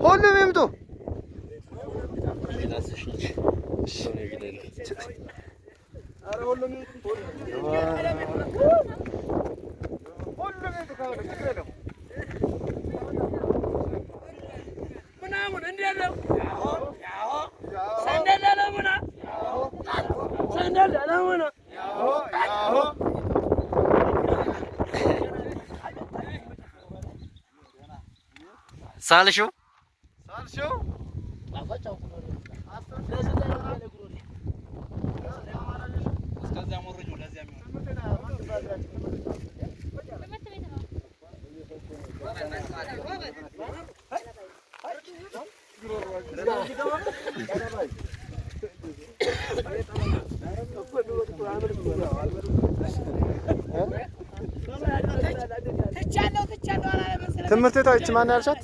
ሁሉም ይምጡ። ሳልሽው ትምህርት ቤታች ማን ያልሻት?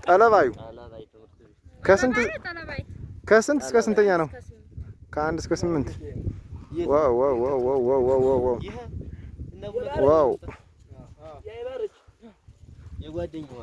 ጠለባዩ ከስንት እስከ ስንተኛ ነው? ከአንድ እስከ 8። ዋው ዋው ዋው ዋው ዋው ዋው ዋው የጓደኛዋ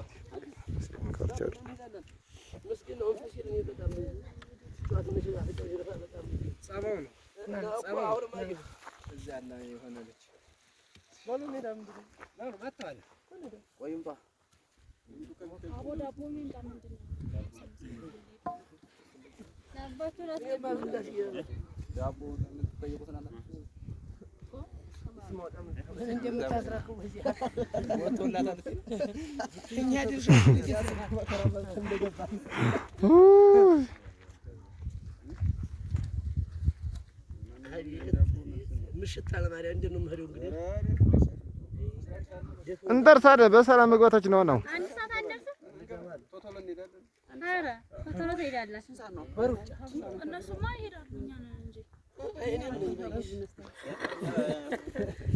እንደርሳለን። በሰላም መግባታችን ነው ነው።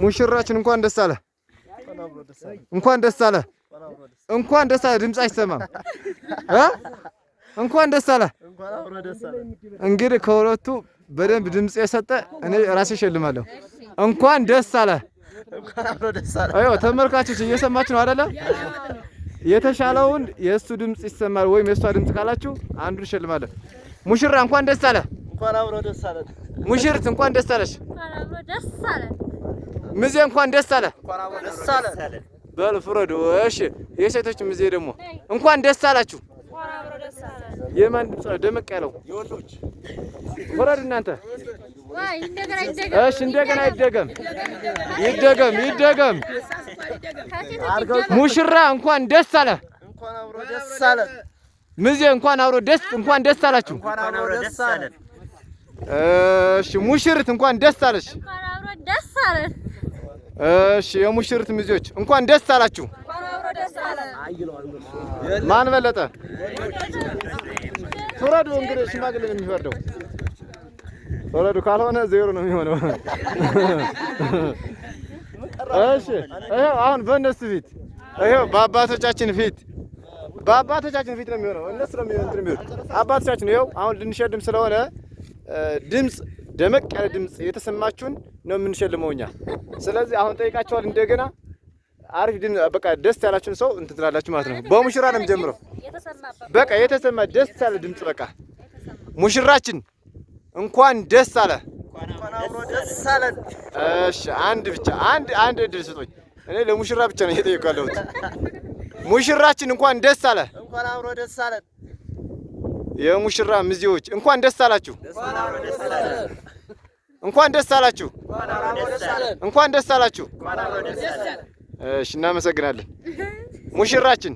ሙሽራችን እንኳን ደስ አለ፣ እንኳን ደስ አለ፣ እንኳን ደስ አለ። ድምጽ አይሰማም እንኳን ደስ አለ። እንግዲህ ከሁለቱ በደንብ ድምጽ የሰጠ እኔ ራሴ እሸልማለሁ። እንኳን ደስ አለ። እንኳን አብሮ ደስ አለ። አዎ ተመልካቾች እየሰማችሁ ነው አይደለ? የተሻለውን የእሱ ድምጽ ይሰማል ወይም የእሷ ድምጽ ካላችሁ አንዱን እሸልማለሁ። ሙሽራ እንኳን ደስ አለ። እንኳን አብሮ ደስ አለ። ሙሽሪት እንኳን ደስ አለሽ። እንኳን አብሮ ደስ አለ። ሚዜ እንኳን ደስ አለ። እንኳን አብሮ ደስ አለ። በል ፍረዱ። እሺ የሴቶች ሚዜ ደግሞ እንኳን ደስ አላችሁ። እንኳን አብሮ ደስ አለ። የማን ድምጽ ነው ደመቅ ያለው? የወንዶች ፍረዱ እናንተ። ወይ እንደገና ይደገም። እሺ እንደገና ይደገም። ይደገም። ሙሽራ እንኳን ደስ አለ። እንኳን አብሮ ደስ አለ። ሚዜ እንኳን ደስ አላችሁ። እንኳን አብሮ ደስ አለ። እሺ ሙሽሪት እንኳን ደስ አለሽ። እንኳን አብሮ ደስ አለ። እሺ የሙሽሪት ሚዜዎች እንኳን ደስ አላችሁ። እንኳን አብሮ ደስ አለ። ማን በለጠ? ፍረዱ። እንግዲህ ሽማግሌ ነው የሚፈርደው። ፍረዱ፣ ካልሆነ ዜሮ ነው የሚሆነው። እሺ ይኸው አሁን በእነሱ ፊት ይኸው በአባቶቻችን ፊት ነው የሚሆነው። እነሱ ነው የሚሆነው አባቶቻችን። ይኸው አሁን ልንሸልም ስለሆነ ድምጽ ደመቅ ያለ ድምጽ የተሰማችሁን ነው የምንሸልመው እኛ። ስለዚህ አሁን ጠይቃቸዋል እንደገና አሪፍ ድምጽ በቃ ደስ ያላችሁን ሰው እንትን ትላላችሁ ማለት ነው። በሙሽራ ነው የምጀምረው። በቃ የተሰማ ደስ ያለ ድምጽ በቃ ሙሽራችን እንኳን ደስ አለ። እንኳን አብሮ ደስ አለ። እሺ አንድ እድል ስጡኝ። እኔ ለሙሽራ ብቻ ነው እየጠየኩ ያለሁት። ሙሽራችን እንኳን ደስ አለ። እንኳን አብሮ ደስ አለ። የሙሽራ ሚዜዎች እንኳን ደስ አላችሁ። እንኳን አብሮ ደስ አለ። እንኳን ደስ አላችሁ። እንኳን ደስ አላችሁ። እንኳን አብሮ ደስ አለ። እሺ እናመሰግናለን። ሙሽራችን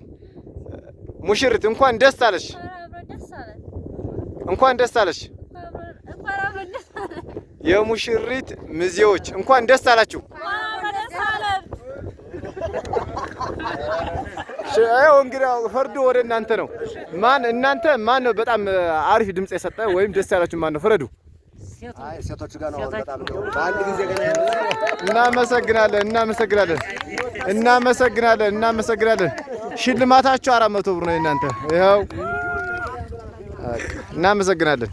ሙሽሪት እንኳን ደስ አለሽ። እንኳን ደስ አለሽ። የሙሽሪት ሚዜዎች እንኳን ደስ አላችሁ። እንግዲህ ፈርዱ ወደ እናንተ ነው። ማን ነው በጣም አሪፍ ድምጽ የሰጠ ወይም ደስ ያላችሁ ማን ነው? ፍረዱ። ሴቶቹ ጋር ነው በጣም ነው። በአንድ ጊዜ ገና እናመሰግናለን። ሽልማታችሁ 400 ብር ነው እናንተ። ይኸው እናመሰግናለን።